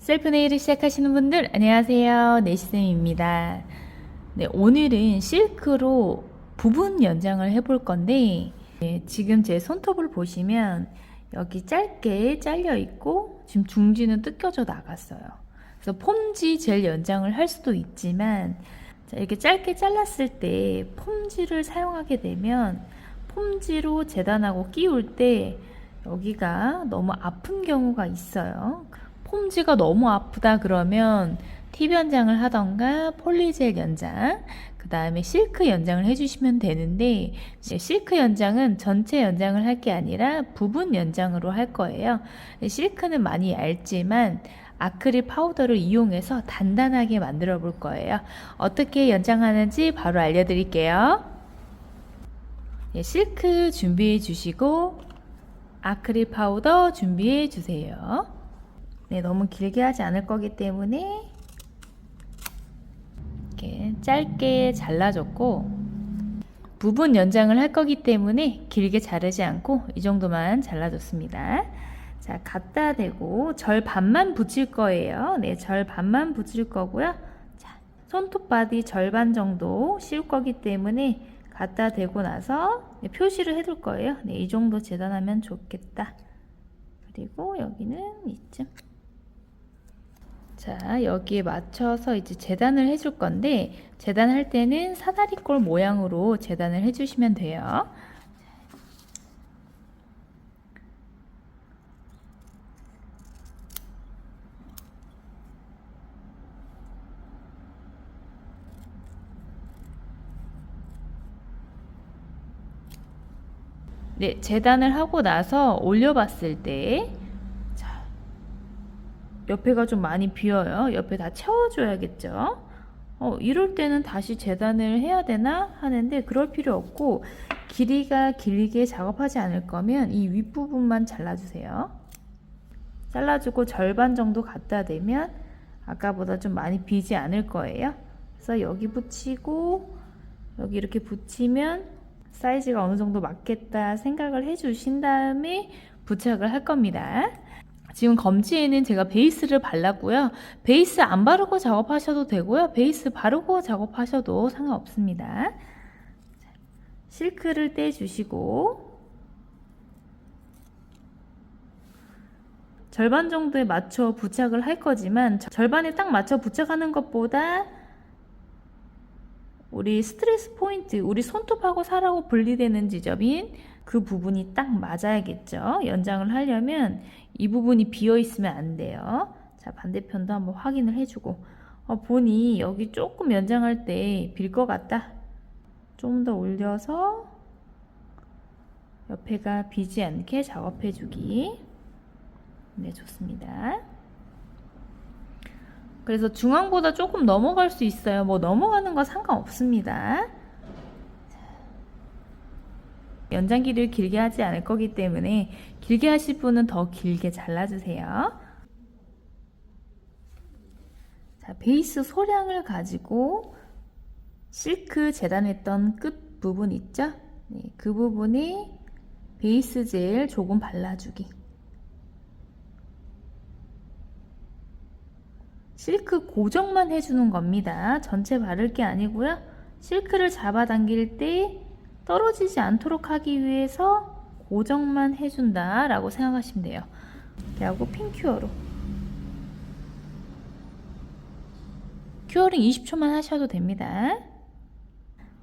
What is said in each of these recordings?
셀프 네일을 시작하시는 분들 안녕하세요, 네시쌤입니다. 네, 오늘은 실크로 부분 연장을 해볼 건데, 지금 제 손톱을 보시면 여기 짧게 잘려 있고 지금 중지는 뜯겨져 나갔어요. 그래서 폼지 젤 연장을 할 수도 있지만, 자, 이렇게 짧게 잘랐을 때 폼지를 사용하게 되면 폼지로 재단하고 끼울 때 여기가 너무 아픈 경우가 있어요. 폼지가 너무 아프다 그러면 팁 연장을 하던가 폴리젤 연장, 그 다음에 실크 연장을 해주시면 되는데, 실크 연장은 전체 연장을 할 게 아니라 부분 연장으로 할 거예요. 실크는 많이 얇지만 아크릴 파우더를 이용해서 단단하게 만들어 볼 거예요. 어떻게 연장하는지 바로 알려드릴게요. 실크 준비해 주시고 아크릴 파우더 준비해 주세요. 네, 너무 길게 하지 않을 거기 때문에 이렇게 짧게 잘라줬고, 부분 연장을 할 거기 때문에 길게 자르지 않고 이 정도만 잘라줬습니다. 자, 갖다 대고 절 반만 붙일 거예요. 네, 절 반만 붙일 거고요. 자, 손톱 바디 절반 정도 씌울 거기 때문에 갖다 대고 나서 표시를 해둘 거예요. 네, 이 정도 재단하면 좋겠다. 그리고 여기는 이쯤. 자, 여기에 맞춰서 이제 재단을 해줄 건데, 재단할 때는 사다리꼴 모양으로 재단을 해주시면 돼요. 네, 재단을 하고 나서 올려봤을 때, 자, 옆에가 좀 많이 비어요. 옆에 다 채워줘야겠죠. 이럴 때는 다시 재단을 해야 되나 하는데 그럴 필요 없고, 길이가 길게 작업하지 않을 거면 이 윗부분만 잘라주세요. 잘라주고 절반 정도 갖다 대면 아까보다 좀 많이 비지 않을 거예요. 그래서 여기 붙이고 여기 이렇게 붙이면 사이즈가 어느 정도 맞겠다 생각을 해주신 다음에 부착을 할 겁니다. 지금 검지에는 제가 베이스를 발랐고요. 베이스 안 바르고 작업하셔도 되고요. 베이스 바르고 작업하셔도 상관없습니다. 실크를 떼주시고 절반 정도에 맞춰 부착을 할 거지만, 절반에 딱 맞춰 부착하는 것보다 우리 스트레스 포인트, 우리 손톱하고 살하고 분리되는 지점인 그 부분이 딱 맞아야겠죠. 연장을 하려면 이 부분이 비어 있으면 안 돼요. 자, 반대편도 한번 확인을 해주고, 보니 여기 조금 연장할 때 빌 것 같다. 좀 더 올려서 옆에가 비지 않게 작업해주기. 네, 좋습니다. 그래서 중앙보다 조금 넘어갈 수 있어요. 뭐 넘어가는 거 상관없습니다. 연장 길이를 길게 하지 않을 거기 때문에 길게 하실 분은 더 길게 잘라주세요. 자, 베이스 소량을 가지고 실크 재단했던 끝 부분 있죠? 네, 그 부분에 베이스 젤 조금 발라주기. 실크 고정만 해주는 겁니다. 전체 바를 게 아니고요. 실크를 잡아당길 때 떨어지지 않도록 하기 위해서 고정만 해준다 라고 생각하시면 돼요. 그리고 핀 큐어링 20초만 하셔도 됩니다.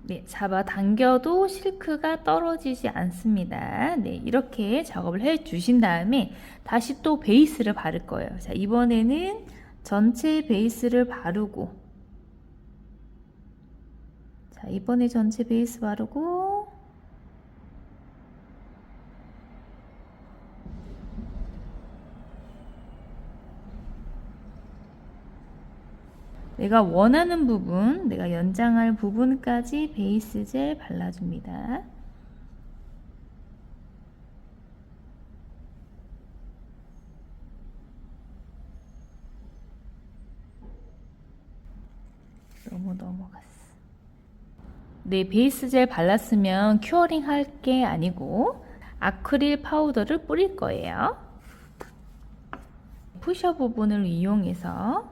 네, 잡아당겨도 실크가 떨어지지 않습니다. 네, 이렇게 작업을 해 주신 다음에 다시 또 베이스를 바를 거예요. 자, 이번에는 전체 베이스를 바르고, 자, 이번에 전체 베이스 바르고, 내가 원하는 부분, 내가 연장할 부분까지 베이스 젤 발라줍니다. 너무 넘어갔어. 네, 베이스 젤 발랐으면 큐어링 할 게 아니고 아크릴 파우더를 뿌릴 거예요. 푸셔 부분을 이용해서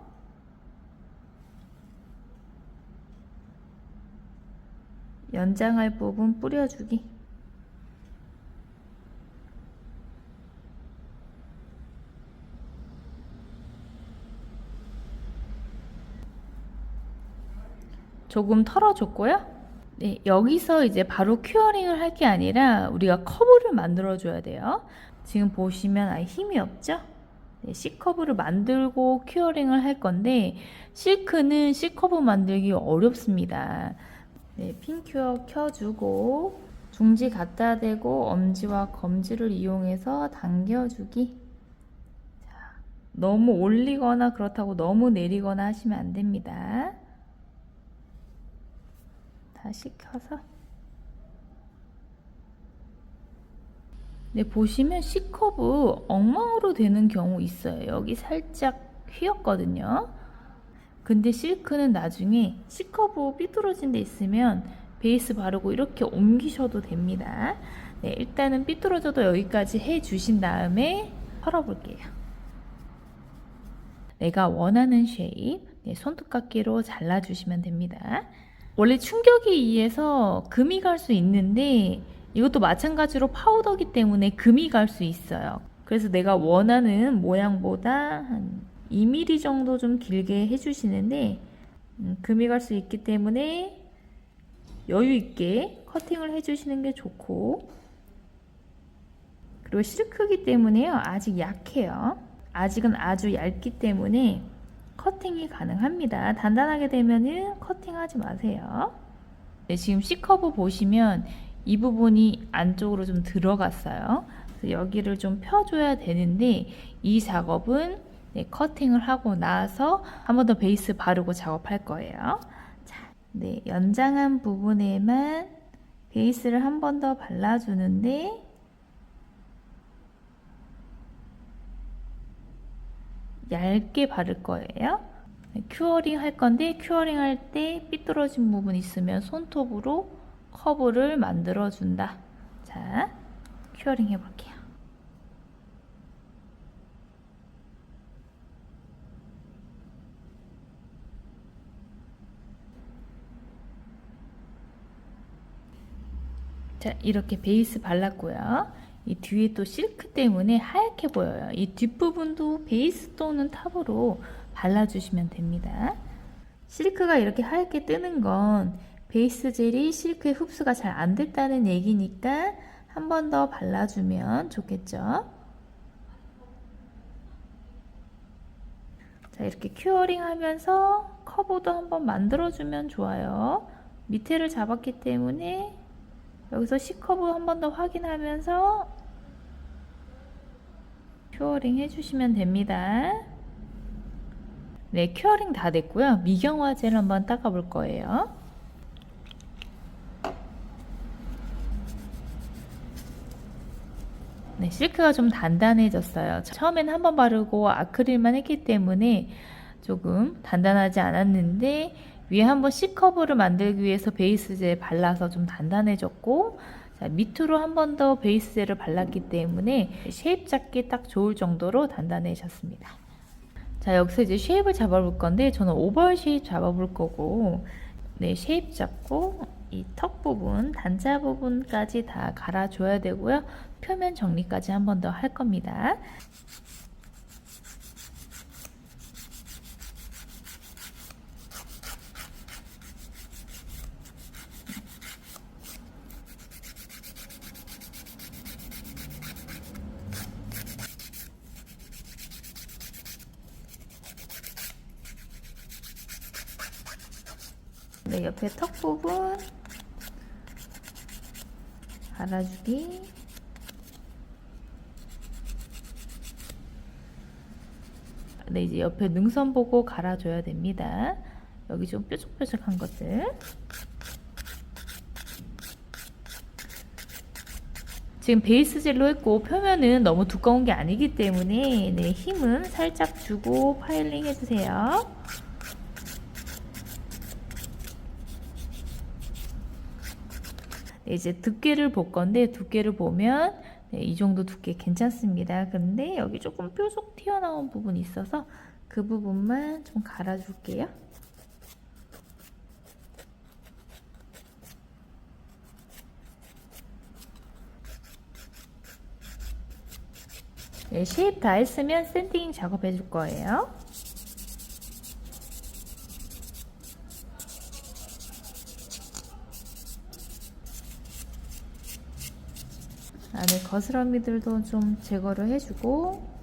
연장할 부분 뿌려주기. 조금 털어줬고요. 네, 여기서 이제 바로 큐어링을 할 게 아니라 우리가 커브를 만들어 줘야 돼요. 지금 보시면 아예 힘이 없죠? 네, C커브를 만들고 큐어링을 할 건데 실크는 C커브 만들기 어렵습니다. 네, 핀 큐어 켜주고 중지 갖다 대고 엄지와 검지를 이용해서 당겨주기. 자, 너무 올리거나 그렇다고 너무 내리거나 하시면 안 됩니다. 다시 켜서. 네, 보시면 C커브 엉망으로 되는 경우 있어요. 여기 살짝 휘었거든요. 근데 실크는 나중에 C커브 삐뚤어진 데 있으면 베이스 바르고 이렇게 옮기셔도 됩니다. 네, 일단은 삐뚤어져도 여기까지 해 주신 다음에 털어볼게요. 내가 원하는 쉐입, 네, 손톱깎이로 잘라주시면 됩니다. 원래 충격에 의해서 금이 갈 수 있는데 이것도 마찬가지로 파우더기 때문에 금이 갈 수 있어요. 그래서 내가 원하는 모양보다 한 2mm 정도 좀 길게 해주시는데 금이 갈 수 있기 때문에 여유 있게 커팅을 해주시는 게 좋고, 그리고 실크기 때문에요, 아직 약해요. 아직은 아주 얇기 때문에 커팅이 가능합니다. 단단하게 되면은 커팅하지 마세요. 네, 지금 C커브 보시면 이 부분이 안쪽으로 좀 들어갔어요. 그래서 여기를 좀 펴줘야 되는데 이 작업은 네, 커팅을 하고 나서 한 번 더 베이스 바르고 작업할 거예요. 자, 네, 연장한 부분에만 베이스를 한 번 더 발라주는데 얇게 바를 거예요. 큐어링 할 건데 큐어링 할 때 삐뚤어진 부분 있으면 손톱으로 커브를 만들어 준다. 자, 큐어링 해볼게요. 자, 이렇게 베이스 발랐고요. 이 뒤에 또 실크 때문에 하얗게 보여요. 이 뒷부분도 베이스 또는 탑으로 발라주시면 됩니다. 실크가 이렇게 하얗게 뜨는 건 베이스 젤이 실크에 흡수가 잘 안 됐다는 얘기니까 한 번 더 발라주면 좋겠죠. 자, 이렇게 큐어링 하면서 커브도 한번 만들어주면 좋아요. 밑에를 잡았기 때문에 여기서 C커브 한 번 더 확인하면서 큐어링 해주시면 됩니다. 네, 큐어링 다 됐고요. 미경화 젤 한번 닦아볼 거예요. 네, 실크가 좀 단단해졌어요. 처음엔 한 번 바르고 아크릴만 했기 때문에 조금 단단하지 않았는데 위에 한번 C커브를 만들기 위해서 베이스 젤 발라서 좀 단단해졌고, 자, 밑으로 한 번 더 베이스 젤을 발랐기 때문에 쉐입 잡기 딱 좋을 정도로 단단해졌습니다. 자, 여기서 이제 쉐입을 잡아볼 건데 저는 오벌 쉐입 잡아볼 거고, 네, 쉐입 잡고 이 턱 부분, 단자 부분까지 다 갈아줘야 되고요. 표면 정리까지 한 번 더 할 겁니다. 네, 옆에 턱 부분 갈아주기. 네, 이제 옆에 능선 보고 갈아줘야 됩니다. 여기 좀 뾰족뾰족한 것들. 지금 베이스 젤로 했고 표면은 너무 두꺼운 게 아니기 때문에 네, 힘은 살짝 주고 파일링 해주세요. 네, 이제 두께를 볼 건데 두께를 보면 네, 이 정도 두께 괜찮습니다. 근데 여기 조금 뾰족 튀어나온 부분이 있어서 그 부분만 좀 갈아줄게요. 네, 쉐입 다 했으면 샌딩 작업해 줄 거예요. 안에 거스러미들도 좀 제거를 해주고,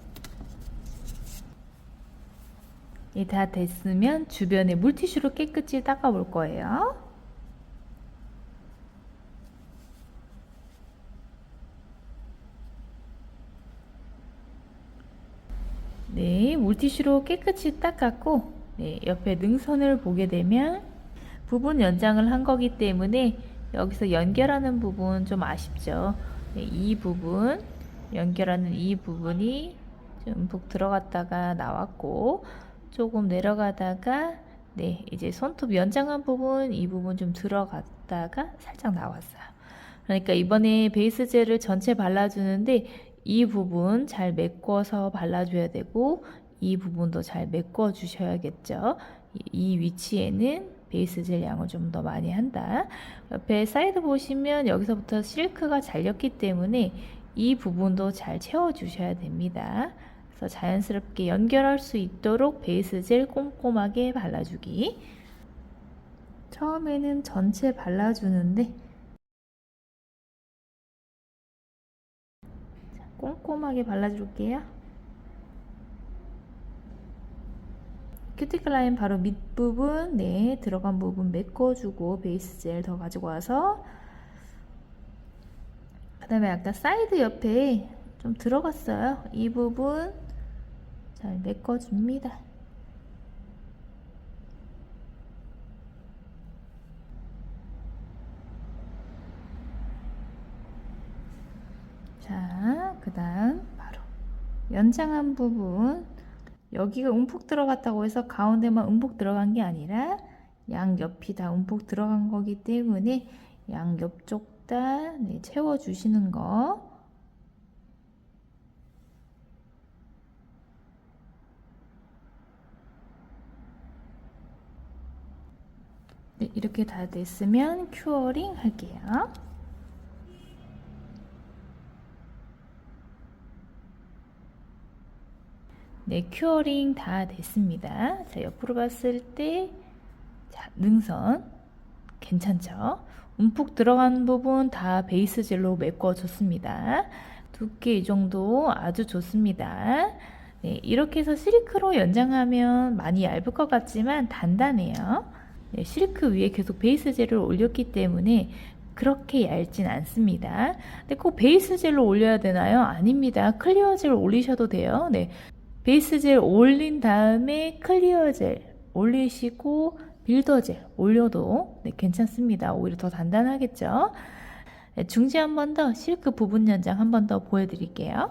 다 됐으면 주변에 물티슈로 깨끗이 닦아볼 거예요. 네, 물티슈로 깨끗이 닦았고, 네, 옆에 능선을 보게 되면 부분 연장을 한 거기 때문에 여기서 연결하는 부분 좀 아쉽죠. 네, 이 부분, 연결하는 이 부분이 좀 움푹 들어갔다가 나왔고, 조금 내려가다가 네, 이제 손톱 연장한 부분, 이 부분 좀 들어갔다가 살짝 나왔어요. 그러니까 이번에 베이스 젤을 전체 발라주는데 이 부분 잘 메꿔서 발라줘야 되고 이 부분도 잘 메꿔 주셔야겠죠. 이 위치에는 베이스 젤 양을 좀 더 많이 한다. 옆에 사이드 보시면 여기서부터 실크가 잘렸기 때문에 이 부분도 잘 채워 주셔야 됩니다. 그래서 자연스럽게 연결할 수 있도록 베이스 젤 꼼꼼하게 발라주기. 처음에는 전체 발라주는데 꼼꼼하게 발라줄게요. 큐티클 라인 바로 밑부분, 네, 들어간 부분 메꿔주고 베이스 젤 더 가지고 와서 그 다음에 아까 사이드 옆에 좀 들어갔어요. 이 부분 잘 메꿔줍니다. 자, 그 다음 바로 연장한 부분, 여기가 움푹 들어갔다고 해서 가운데만 움푹 들어간 게 아니라 양옆이 다 움푹 들어간 거기 때문에 양옆쪽 다 네, 채워주시는 거. 네, 이렇게 다 됐으면 큐어링 할게요. 네, 큐어링 다 됐습니다. 자, 옆으로 봤을 때, 자, 능선. 괜찮죠? 움푹 들어간 부분 다 베이스 젤로 메꿔줬습니다. 두께 이 정도 아주 좋습니다. 네, 이렇게 해서 실크로 연장하면 많이 얇을 것 같지만 단단해요. 네, 실크 위에 계속 베이스 젤을 올렸기 때문에 그렇게 얇진 않습니다. 근데 꼭 베이스 젤로 올려야 되나요? 아닙니다. 클리어 젤 올리셔도 돼요. 네, 베이스 젤 올린 다음에 클리어 젤 올리시고 빌더 젤 올려도 네, 괜찮습니다. 오히려 더 단단하겠죠. 네, 중지 한 번 더 실크 부분 연장 한 번 더 보여드릴게요.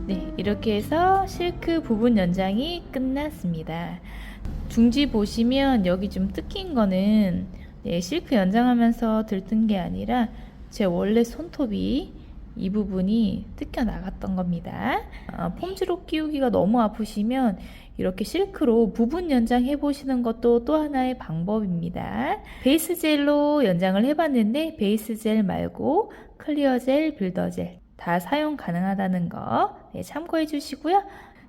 네, 이렇게 해서 실크 부분 연장이 끝났습니다. 중지 보시면 여기 좀 뜯긴 거는 네, 실크 연장하면서 들뜬 게 아니라 제 원래 손톱이 이 부분이 뜯겨 나갔던 겁니다. 폼지로 끼우기가 너무 아프시면 이렇게 실크로 부분 연장 해보시는 것도 또 하나의 방법입니다. 베이스 젤로 연장을 해봤는데 베이스 젤 말고 클리어 젤, 빌더 젤 다 사용 가능하다는 거 네, 참고해 주시고요.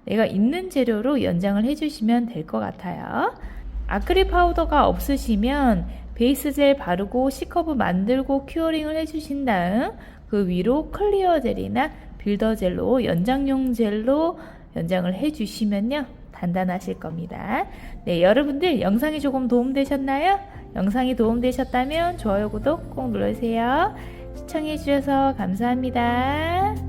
내가 있는 재료로 연장을 해주시면 될 것 같아요. 아크릴 파우더가 없으시면 베이스 젤 바르고 C커브 만들고 큐어링을 해주신 다음 그 위로 클리어 젤이나 빌더 젤로 연장용 젤로 연장을 해주시면요 단단하실 겁니다. 네, 여러분들 영상이 조금 도움되셨나요? 영상이 도움되셨다면 좋아요, 구독 꼭 눌러주세요. 시청해주셔서 감사합니다.